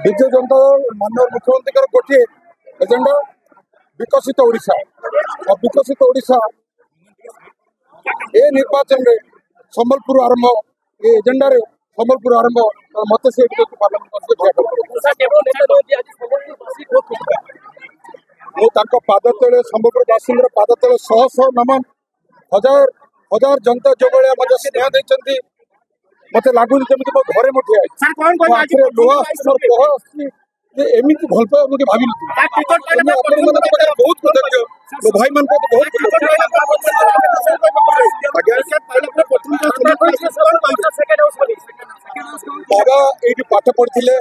विजय जनता दल माननीय मुख्यमंत्री गोटे एजेंडा विकसित ओडिशा और विकसित ओडिशा ए निर्वाचन में संबलपुर आरंभ ये एजेंडा रे संबलपुर आरंभ मत से पाद तले संबलपुर बासिंद पाद तले शह शह नमन हजार हजार जनता जो भाया मत स्नेह देते मत लगुन जमी मो घरे मुठे लुहा एमती भल पाए मुझे भावी बहुत कृतज्ञ भाई मान बहुत बाबा ये पाठ पढ़ी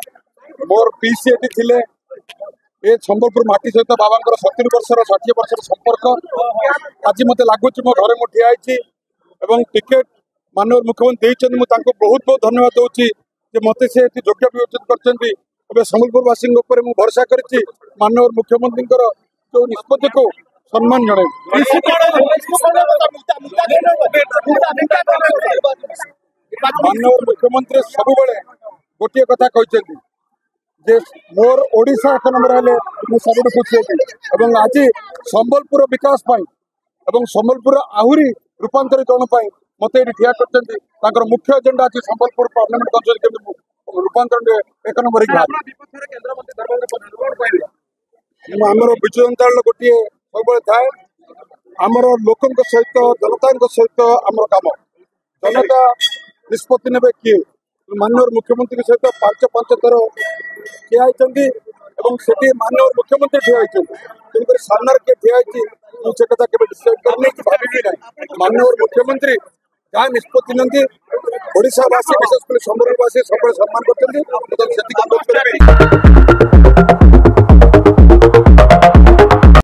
मोर पीसी थे ये संबलपुर माटी सहित बाबा 70 वर्षर 60 वर्षर संपर्क आज मत लगुच मो घरे मुझे एवं टिकेट माननीय मुख्यमंत्री देते मुझे बहुत बहुत धन्यवाद दूसरी मत से योग्य विवेचन कर संबलपुरवासी भरोसा कर माननीय मुख्यमंत्री जो निष्पत्ति को सम्मान जन माननीय मुख्यमंत्री सब गोटे कथा कहते जे मोर ओडिशा एक नंबर हेले सब खुशी होती आज संबलपुर विकास एवं संबलपुर आहरी रूपांतरित मत ये ठिया कर मुख्य एजेंडा अच्छी संबलपुर पार्लियामेंट अंचल के रूपांतरण एक नंबर आमर विजु जनता दल गोटे सब थाए आमर लोकों सहित जनता सहित आम कम जनता निष्पत्ति ने किए माननीय मुख्यमंत्री सहित 5 थर ठिया से माननीय मुख्यमंत्री ठिया तेणुक सामने किए ठिया से कथा के डिसाइड करनी भावी ना माननीय मुख्यमंत्री क्या निष्पत्ति नहीं ओडावासी विशेषकर संबलपुरवासी सब सम्मान करते।